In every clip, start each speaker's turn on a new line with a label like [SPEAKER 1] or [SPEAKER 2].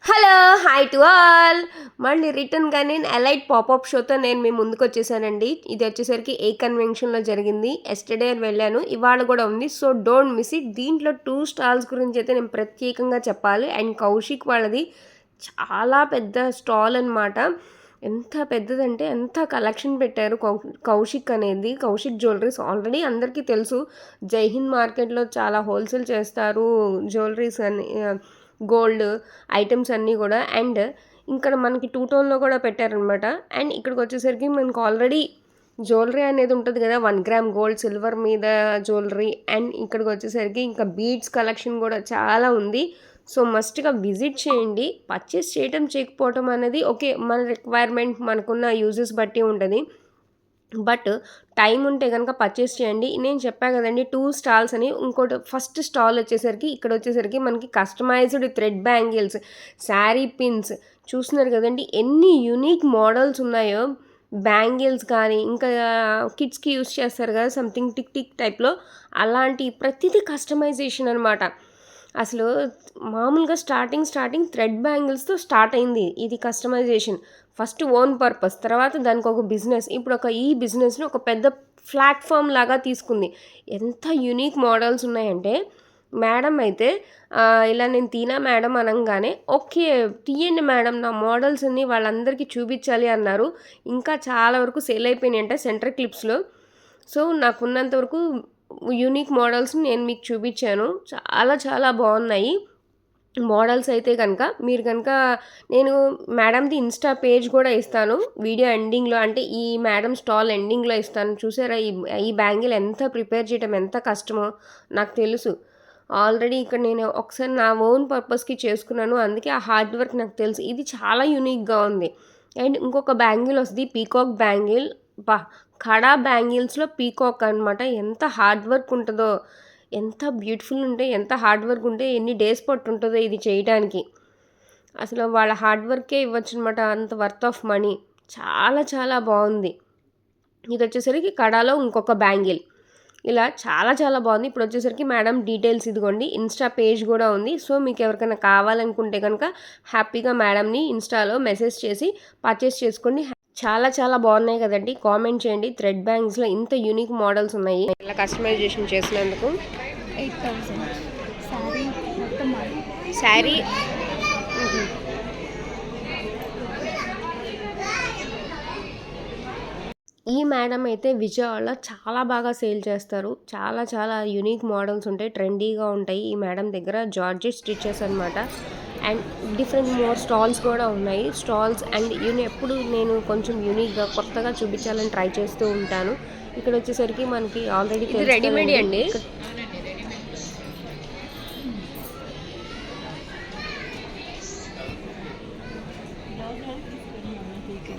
[SPEAKER 1] Hello hi to all. మళ్ళీ రిటర్న్గా నేను elite popup షోతో నేను మీ ముందుకు వచ్చేసానండి. ఇది వచ్చేసరికి ఏ కన్వెన్షన్లో జరిగింది. ఎస్టర్డే వెళ్ళాను, ఇవాళ కూడా ఉంది. So don't miss it. దీంట్లో 2 స్టాల్స్ గురించి అయితే నేను ప్రత్యేకంగా చెప్పాలి. అండ్ కౌశిక్ వాళ్ళది చాలా పెద్ద స్టాల్ అనమాట. ఎంత పెద్దదంటే ఎంత కలెక్షన్ పెట్టారు కౌశిక్ అనేది. కౌశిక్ జ్యువెలరీస్ ఆల్రెడీ అందరికీ తెలుసు. జైహింద్ మార్కెట్లో చాలా హోల్సేల్ చేస్తారు జ్యువెలరీస్ అని, గోల్డ్ ఐటమ్స్ అన్నీ కూడా. అండ్ ఇక్కడ మనకి 2 టోన్లో కూడా పెట్టారనమాట. అండ్ ఇక్కడికి వచ్చేసరికి మనకు ఆల్రెడీ జ్యువెలరీ అనేది ఉంటుంది కదా, 1 గ్రామ్ గోల్డ్ సిల్వర్ మీద జ్యువెలరీ. అండ్ ఇక్కడికి వచ్చేసరికి ఇంకా బీడ్స్ కలెక్షన్ కూడా చాలా ఉంది. సో మస్ట్గా విజిట్ చేయండి. పర్చేస్ చేయటం చేయకపోవటం అనేది ఓకే, మన రిక్వైర్మెంట్ మనకున్న యూజెస్ బట్టి ఉంటుంది. బట్ టైం ఉంటే కనుక పర్చేస్ చేయండి. నేను చెప్పా కదండి 2 స్టాల్స్ అని. ఇంకోటి ఫస్ట్ స్టాల్ వచ్చేసరికి ఇక్కడ వచ్చేసరికి మనకి customized thread bangles, sari pins చూస్తున్నారు కదండి. ఎన్ని యూనిక్ మోడల్స్ ఉన్నాయో. బ్యాంగిల్స్ కానీ ఇంకా కిడ్స్కి యూస్ చేస్తారు కదా సంథింగ్ టిక్ టిక్ టైప్లో, అలాంటి ప్రతిదీ కస్టమైజేషన్ అనమాట. అసలు మామూలుగా స్టార్టింగ్ థ్రెడ్ బ్యాంగిల్స్తో స్టార్ట్ అయింది ఇది కస్టమైజేషన్. ఫస్ట్ ఓన్ పర్పస్, తర్వాత దానికి ఒక బిజినెస్, ఇప్పుడు ఈ బిజినెస్ని ఒక పెద్ద ప్లాట్ఫామ్ లాగా తీసుకుంది. ఎంత యూనిక్ మోడల్స్ ఉన్నాయంటే మేడం అయితే ఇలా నేను తీనా మేడం అనగానే ఓకే తీయండి మేడం నా మోడల్స్ అన్ని వాళ్ళందరికీ చూపించాలి అన్నారు. ఇంకా చాలా వరకు సేల్ అయిపోయినాయి అంటే సెంటర్ క్లిప్స్లో. సో నాకున్నంత వరకు యూనిక్ మోడల్స్ని నేను మీకు చూపించాను. చాలా చాలా బాగున్నాయి మోడల్స్ అయితే కనుక. మీరు కనుక నేను మేడంది ఇన్స్టా పేజ్ కూడా ఇస్తాను వీడియో ఎండింగ్లో, అంటే ఈ మేడం స్టాల్ ఎండింగ్లో ఇస్తాను. చూసారా ఈ బ్యాంగిల్ ఎంత ప్రిపేర్ చేయడం ఎంత కష్టమో నాకు తెలుసు. ఆల్రెడీ ఇక్కడ నేను ఒకసారి నా ఓన్ పర్పస్కి చేసుకున్నాను, అందుకే ఆ హార్డ్ వర్క్ నాకు తెలుసు. ఇది చాలా యూనిక్గా ఉంది. అండ్ ఇంకొక బ్యాంగిల్ వస్తుంది పీకాక్ బ్యాంగిల్. కడా బ్యాంగిల్స్లో పీకాక్ అనమాట. ఎంత హార్డ్ వర్క్ ఉంటుందో, ఎంత బ్యూటిఫుల్ ఉంటే, ఎంత హార్డ్ వర్క్ ఉంటే ఎన్ని డేస్ పట్టుంటుందో ఇది చేయడానికి. అసలు వాళ్ళ హార్డ్ వర్కే ఇవ్వచ్చు అనమాట, అంత వర్త్ ఆఫ్ మనీ. చాలా చాలా బాగుంది. ఇది వచ్చేసరికి కడాలో ఇంకొక బ్యాంగిల్. ఇలా చాలా చాలా బాగుంది. ఇప్పుడు వచ్చేసరికి మేడం డీటెయిల్స్ ఇదిగోండి, ఇన్స్టా పేజ్ కూడా ఉంది. సో మీకు ఎవరికైనా కావాలనుకుంటే కనుక హ్యాపీగా మేడంని ఇన్స్టాలో మెసేజ్ చేసి పర్చేస్ చేసుకోండి. చాలా చాలా బాగున్నాయి కదండి. కామెంట్ చేయండి. థ్రెడ్ బ్యాంగ్స్లో ఇంత యూనిక్ మోడల్స్ ఉన్నాయి. ఇలా కస్టమైజేషన్ చేసినందుకు
[SPEAKER 2] 8,000
[SPEAKER 1] శారీ. ఈ మేడం అయితే విజయవాడలో చాలా బాగా సేల్ చేస్తారు. చాలా చాలా యూనిక్ మోడల్స్ ఉంటాయి, ట్రెండీగా ఉంటాయి ఈ మేడం దగ్గర. జార్జెట్ స్టిచెస్ అనమాట. అండ్ డిఫరెంట్ మోర్ స్టాల్స్ కూడా ఉన్నాయి. స్టాల్స్ అండ్ ఎప్పుడు నేను కొంచెం యూనిక్గా కొత్తగా చూపించాలని ట్రై చేస్తూ ఉంటాను. ఇక్కడ వచ్చేసరికి మనకి ఆల్రెడీ రెడీమేడ్ అండి.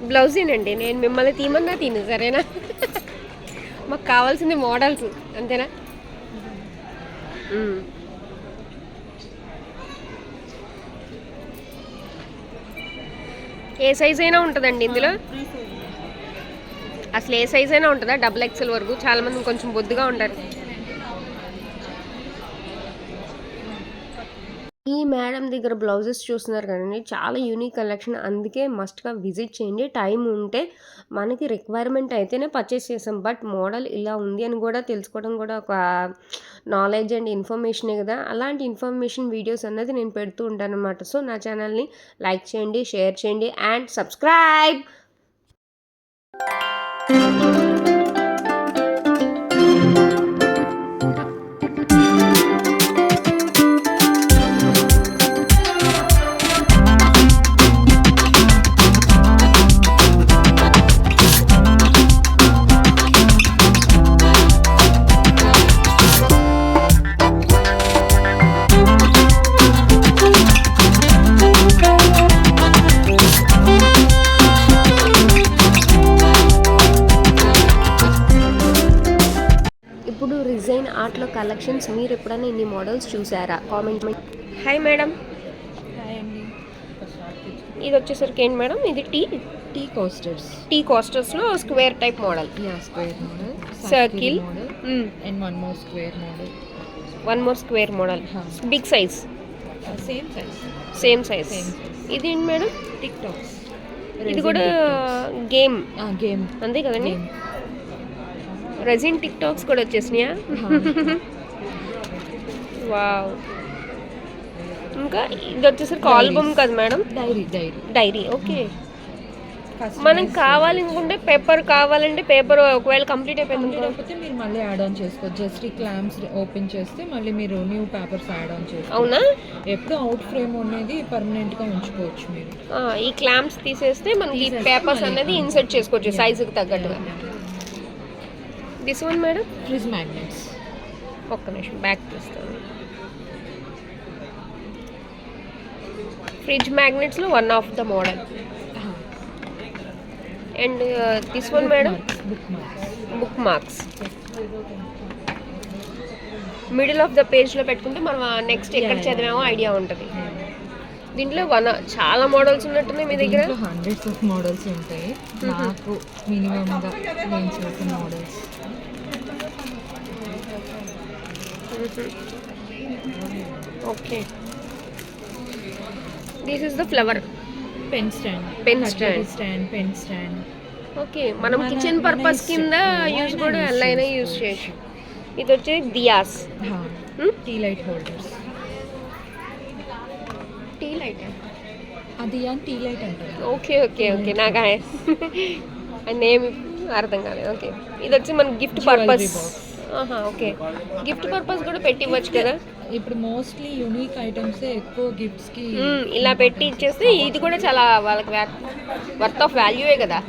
[SPEAKER 1] బ్లౌజేనండి. నేను మిమ్మల్ని తీమన్నా తిను సరేనా. మాకు కావాల్సింది మోడల్స్ అంతేనా. ఏ సైజ్ అయినా ఉంటుందండి ఇందులో. అసలు ఏ సైజ్ అయినా ఉంటుందా? XXL వరకు. చాలామంది కొంచెం బొద్దుగా ఉంటారు. ఈ మేడం దగ్గర బ్లౌజెస్ చూస్తున్నారు కదండి, చాలా యూనిక్ కలెక్షన్. అందుకే మస్ట్గా విజిట్ చేయండి. టైం ఉంటే మనకి రిక్వైర్మెంట్ అయితేనే పర్చేస్ చేసాం. బట్ మోడల్ ఇలా ఉంది అని కూడా తెలుసుకోవడం కూడా ఒక నాలెడ్జ్ అండ్ ఇన్ఫర్మేషనే కదా. అలాంటి ఇన్ఫర్మేషన్ వీడియోస్ అన్నది నేను పెడుతూ ఉంటాను అనమాట. సో నా ఛానల్ని లైక్ చేయండి, షేర్ చేయండి అండ్ సబ్స్క్రైబ్. ఇప్పుడు రిజైన్ ఆర్ట్లో కలెక్షన్స్ మీరు ఎప్పుడైనా ఇన్ని మోడల్స్ చూసారా? కామెంట్. Hi madam. ఇది వచ్చేసరికి ఏంటి మేడం? ఇది టీ కోస్టర్స్లో square type model.
[SPEAKER 2] Square model,
[SPEAKER 1] circle
[SPEAKER 2] and one more square model.
[SPEAKER 1] Big size,
[SPEAKER 2] same size.
[SPEAKER 1] ఇదేంటి మేడం?
[SPEAKER 2] Tic tacs.
[SPEAKER 1] ఇది కూడా గేమ్
[SPEAKER 2] గేమ్
[SPEAKER 1] అంతే కదండి. రెజిన్ టిక్ టాక్స్ కూడా వచ్చేసినాయా? వావ్. ఇంకా ఇది వచ్చేసరికి ఆల్బమ్ కదా మేడం? డైరీ. ఓకే. మనం కావాలనుకుంటే పేపర్ కావాలంటే పేపర్ ఒకవేళ కంప్లీట్ అయిపోయింది
[SPEAKER 2] కాకపోతే మీరు మళ్ళీ యాడ్ ఆన్ చేసుకోవచ్చు. జస్ట్ ఈ క్లాంప్స్ ఓపెన్ చేస్తే మళ్ళీ మీరు న్యూ పేపర్స్ యాడ్ ఆన్ చేసుకోవచ్చు.
[SPEAKER 1] అవునా?
[SPEAKER 2] ఎప్పుడు అవుట్ ఫ్రేమ్ అనేది పర్మనెంట్గా ఉంచుకోవచ్చు మీరు.
[SPEAKER 1] ఈ క్లాంప్స్ తీసేస్తే మనకి పేపర్స్ అనేది ఇన్సర్ట్ చేసుకోవచ్చు సైజుకి తగ్గట్టుగా. This one madam?
[SPEAKER 2] Fridge magnets.
[SPEAKER 1] ఒక్క నిమిషం బ్యాక్ తీస్తాను. ఫ్రిడ్జ్ మ్యాగ్నెట్స్లో one of the model. And this one madam? Bookmarks. Middle of the పేజ్లో పెట్టుకుంటే మనం నెక్స్ట్ ఎక్కడ చదివామో ఐడియా ఉంటుంది. దీంట్లో చాలా మోడల్స్ ఉన్నట్టున్నాయి మీ దగ్గర.
[SPEAKER 2] హండ్రెడ్స్ ఆఫ్ మోడల్స్ ఉంటాయి. నాకు మినిమంగా నేను చూసిన models.
[SPEAKER 1] Okay. This is the flower.
[SPEAKER 2] Pen stand.
[SPEAKER 1] Okay, మనం కిచెన్ పర్పస్ కింద యూజ్ కూడా ఎలా అయినా యూజ్ చేయొచ్చు. ఇది వచ్చేది diyas.
[SPEAKER 2] Tea light holders.
[SPEAKER 1] Tea light
[SPEAKER 2] అది టీ లైట్ అంటారు.
[SPEAKER 1] ఓకే. నాకు నేమ్ అర్థం కాలేదు. ఓకే, ఇది వచ్చి మన gift purpose. Okay, gift purpose కూడా పెట్టి ఇవ్వచ్చు కదా.
[SPEAKER 2] ఇప్పుడు మోస్ట్లీ యూనిక్ ఐటమ్స్ ఎక్కువ గిఫ్ట్స్ కి
[SPEAKER 1] ఇలా పెట్టి ఇచ్చేస్తే ఇది కూడా చాలా వాళ్ళకి వర్త్ ఆఫ్ వాల్యూయే కదా.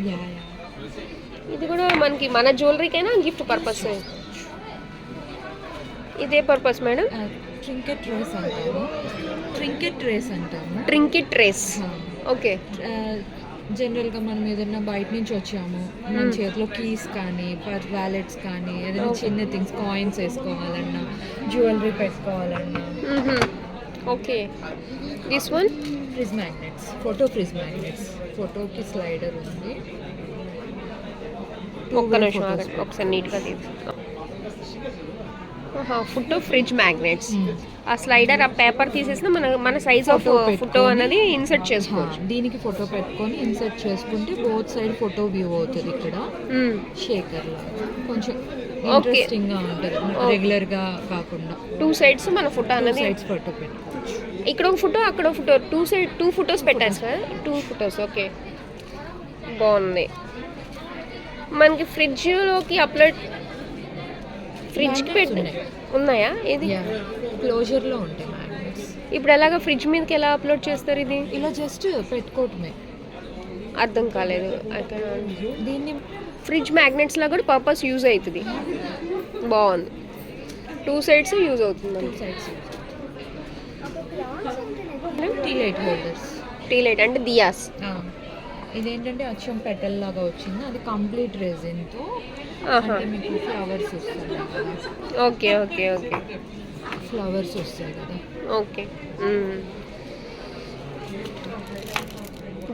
[SPEAKER 1] ఇది కూడా మనకి మన జ్యువెలరీకైనా గిఫ్ట్ పర్పస్. ఇదే పర్పస్ మేడం?
[SPEAKER 2] ట్రింకెట్ ట్రేస్ అంటాము.
[SPEAKER 1] Trinket trace. ఓకే.
[SPEAKER 2] జనరల్గా మనం ఏదైనా బయట నుంచి వచ్చాము, మన చేతిలో కీస్ కానీ వ్యాలెట్స్ కానీ ఏదైనా చిన్న థింగ్స్ కాయిన్స్ వేసుకోవాలన్నా, జ్యువెలరీ పెట్టుకోవాలన్నా.
[SPEAKER 1] Okay. This one?
[SPEAKER 2] Fridge magnets. Fridge magnets. ఫోటోకి స్లైడర్ ఉంది.
[SPEAKER 1] ఒక్క నిమిషం ఆగండి, ఒకసారి నీట్గా తీసుకో. Photo fridge magnets. ఆ స్లైడర్ ఆ పేపర్ తీసేసిన మన సైజ్ ఆఫ్ ఫోటో అనేది ఇన్సర్ట్ చేసుకోవచ్చు.
[SPEAKER 2] దీనికి ఫోటో పెట్టుకొని ఇన్సర్ట్ చేసుకుంటే బోత్ సైడ్ ఫోటో వ్యూ అవుతుంది. ఇక్కడ షేకర్ లా కొంచెం ఇంట్రెస్టింగ్ గా ఉంటుంది, రెగ్యులర్ గా కాకుండా.
[SPEAKER 1] టూ సైడ్స్ మన ఫోటో అనేది
[SPEAKER 2] ఫోటో పెట్టుకోవచ్చు.
[SPEAKER 1] ఇక్కడ ఒక ఫోటో, అక్కడ ఒక ఫోటో, టూ ఫోటోస్ పెట్టారు సార్. 2 ఫోటోస్. ఓకే, బాగుంది. మనకి ఫ్రిడ్జ్లోకి అప్లోడ్ ఫ్రిడ్జ్కి పెట్టి ఉన్నాయా? ఇది
[SPEAKER 2] క్లోజర్లో ఉంటాయి మ్యాగ్నెట్స్.
[SPEAKER 1] ఇప్పుడు ఎలాగ ఫ్రిడ్జ్ మీదకి ఎలా అప్లోడ్ చేస్తారు? ఇది
[SPEAKER 2] ఇలా జస్ట్ పెట్టుకోవటమే.
[SPEAKER 1] అర్థం కాలేదు.
[SPEAKER 2] దీన్ని
[SPEAKER 1] ఫ్రిడ్జ్ మ్యాగ్నెట్స్ లా కూడా పర్పస్ యూజ్ అవుతుంది. బాగుంది. 2 సైడ్స్ యూజ్ అవుతుంది.
[SPEAKER 2] 2 sides. Tea light holders.
[SPEAKER 1] Tea light అంటే దియాస్.
[SPEAKER 2] ఇదేంటంటే అచ్చం పెటల్ లాగా వచ్చింది. అది కంప్లీట్ రెజిన్తో మీకు ఫ్లవర్స్ వస్తాయి.
[SPEAKER 1] ఓకే.
[SPEAKER 2] ఫ్లవర్స్ వస్తాయి కదా.
[SPEAKER 1] Okay.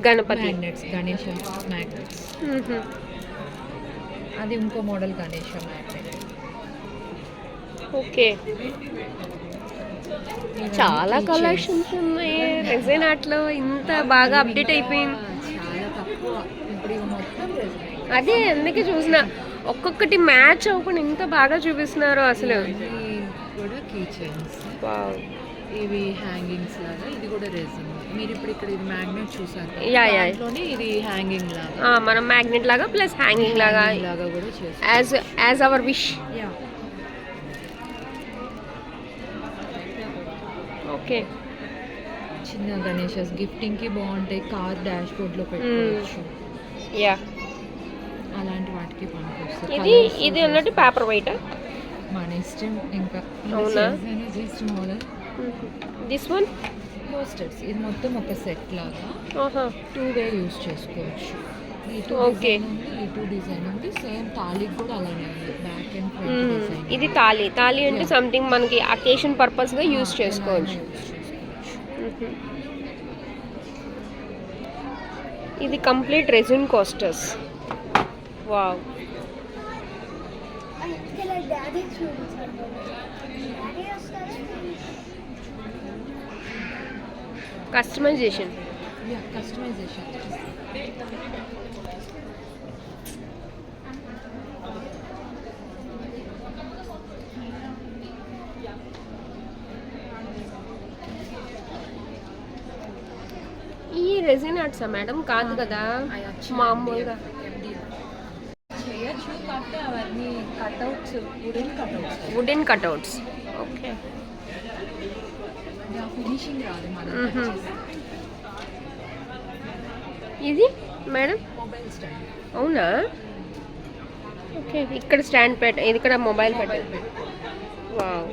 [SPEAKER 1] Ganapati
[SPEAKER 2] magnets. Ganesha magnets. అది ఇంకో మోడల్ గణేష మ్యాగ్నెట్.
[SPEAKER 1] ఓకే, చాలా కలెక్షన్స్ ఉన్నాయి. రెజిన్ ఆర్ట్లో ఇంత బాగా అప్డేట్ అయిపోయింది.
[SPEAKER 2] చాలా తక్కువ ఇప్పుడు మొత్తం
[SPEAKER 1] అదే అందుకే చూసిన ఒక్కొక్కటి మ్యాచ్ అవ్వకుండా ఇంత బాగా చూపిస్తున్నారు అసలు.
[SPEAKER 2] కూడా కీ చైన్స్. ఇవి హ్యాంగింగ్స్ లాగా. ఇది కూడా రెజిన్. మీరు ఇప్పుడు ఇక్కడ ఇది మ్యాగ్నెట్ చూసారు. దాంట్లోనే ఇది హ్యాంగింగ్ లాగా.
[SPEAKER 1] మనం మ్యాగ్నెట్ లాగా ప్లస్ హ్యాంగింగ్ లాగా
[SPEAKER 2] కూడా చేస్తాం.
[SPEAKER 1] As our wish. ఓకే.
[SPEAKER 2] చిన్న గణేషస్ గిఫ్టింగ్ కి బాగుంటాయి. కార్ డాష్ బోర్డ్ లో పెట్టుకోవచ్చు. అలాంటి వాటికి పనికొస్తుంది.
[SPEAKER 1] ఇది అన్నట్టు పేపర్ వెయిట్
[SPEAKER 2] మన ఇష్టం. ఇంకా
[SPEAKER 1] అవునా?
[SPEAKER 2] Just model.
[SPEAKER 1] This one
[SPEAKER 2] posters. ఇది మొత్తం ఒక సెట్ లాగా 2 వే యూస్ చేసుకోవచ్చు.
[SPEAKER 1] ఓకే.
[SPEAKER 2] ఈ 2 డిజైన్ ఉంది. సేమ్ తాళికి కూడా అలానే ఉంది. Back and front design.
[SPEAKER 1] ఇది తాళి అంటే సంథింగ్ మనకి అకేషన్ పర్పస్ గా యూస్ చేసుకోవచ్చు. ఇది complete resin coasters. Wow. Customization.
[SPEAKER 2] Yeah customization
[SPEAKER 1] ఈ రెజిన్ ఆర్ట్సా మేడం? కాదు కదా, మామూలుగా
[SPEAKER 2] చేయొచ్చు కాకపోతే అవన్నీ cutouts
[SPEAKER 1] wooden cutouts. Okay.
[SPEAKER 2] Finishing రాదు మన
[SPEAKER 1] ఇది మేడం
[SPEAKER 2] మొబైల్ స్టాండ్.
[SPEAKER 1] అవునా? ఓకే, ఇక్కడ స్టాండ్ ఇది ఇక్కడ మొబైల్ వావ్.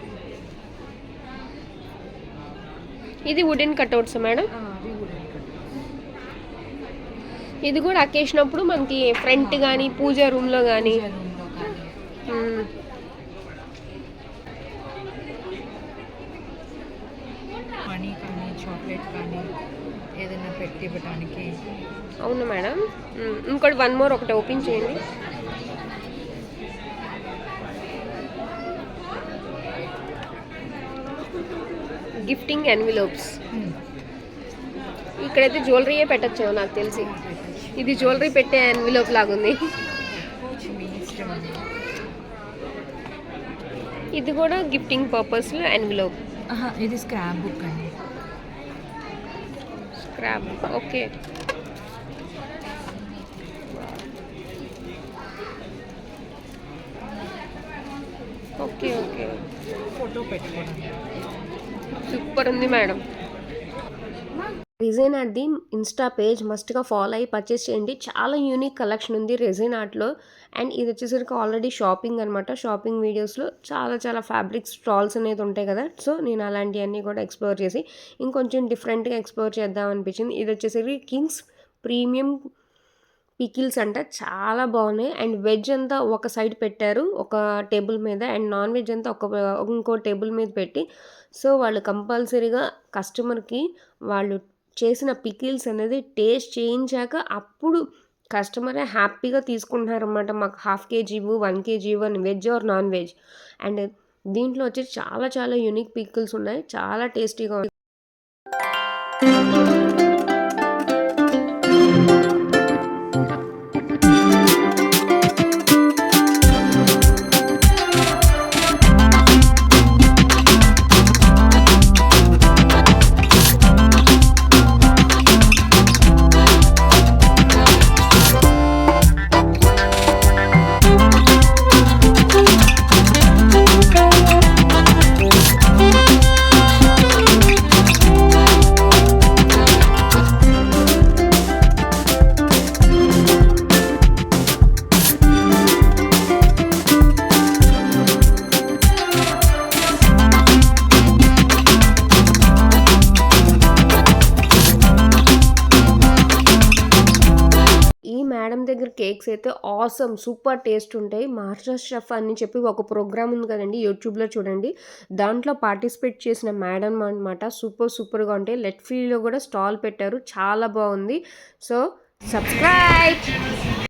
[SPEAKER 1] ఇది వుడెన్ కట్అవుట్స్ మేడం?
[SPEAKER 2] అవి వుడెన్ కట్.
[SPEAKER 1] ఇది కూడా అకేషన్ అప్పుడు మనకి ఫ్రంట్ కానీ పూజ రూమ్లో కానీ.
[SPEAKER 2] రూమ్లో కానీ మనీ కానీ చాక్లెట్ కానీ ఏదైనా పెట్టి ఇవ్వడానికి.
[SPEAKER 1] అవును మేడం. ఇంకోటి వన్ మోర్ ఒకటి ఓపెన్ చేయండి. గిఫ్టింగ్ ఎన్విలోప్స్. ఇక్కడైతే జ్యువెలరీయే పెట్టచ్చేమో నాకు తెలిసి. ఇది జ్యువెలరీ పెట్టే ఎన్విలోప్ లాగుంది.
[SPEAKER 2] మీ ఇష్టం అండి.
[SPEAKER 1] ఇది కూడా గిఫ్టింగ్ పర్పస్లో ఎన్విలోప్.
[SPEAKER 2] ఇది స్క్రాప్ బుక్ అండి.
[SPEAKER 1] Scrap. Okay. Okay okay,
[SPEAKER 2] photo పెట్టుకోవడానికి
[SPEAKER 1] సూపర్ ఉంది మేడం. రెజిన్ ఆర్ట్ది ఇన్స్టా పేజ్ మస్ట్గా ఫాలో అయ్యి పర్చేస్ చేయండి. చాలా యూనిక్ కలెక్షన్ ఉంది రెజిన్ ఆర్ట్లో. అండ్ ఇది వచ్చేసరికి ఆల్రెడీ షాపింగ్ అనమాట. షాపింగ్ వీడియోస్లో చాలా చాలా ఫ్యాబ్రిక్ స్టాల్స్ అనేది ఉంటాయి కదా, సో నేను అలాంటివన్నీ కూడా ఎక్స్ప్లోర్ చేసి ఇంకొంచెం డిఫరెంట్గా ఎక్స్ప్లోర్ చేద్దాం అనిపించింది. ఇది వచ్చేసరికి కింగ్స్ ప్రీమియం పికిల్స్ అంట, చాలా బాగున్నాయి. అండ్ వెజ్ అంతా ఒక సైడ్ పెట్టారు ఒక టేబుల్ మీద, అండ్ నాన్ వెజ్ అంతా ఇంకో టేబుల్ మీద పెట్టి, సో వాళ్ళు కంపల్సరీగా కస్టమర్కి వాళ్ళు చేసిన పికిల్స్ అనేది టేస్ట్ చేయించాక అప్పుడు కస్టమరే హ్యాపీగా తీసుకుంటున్నారన్నమాట. మాకు 1/2 kg 1 kg అని veg or non veg. And దీంట్లో వచ్చి చాలా చాలా యూనిక్ పికిల్స్ ఉన్నాయి, చాలా టేస్టీగా ఉంది. మేడం దగ్గర కేక్స్ అయితే ఆసమ్ సూపర్ టేస్ట్ ఉంటాయి. మాస్టర్ షెఫ్ అని చెప్పి ఒక ప్రోగ్రామ్ ఉంది కదండి, యూట్యూబ్లో చూడండి. దాంట్లో పార్టిసిపేట్ చేసిన మేడం అనమాట. సూపర్గా ఉంటాయి. లెట్ ఫ్రీలో కూడా స్టాల్ పెట్టారు, చాలా బాగుంది. So subscribe.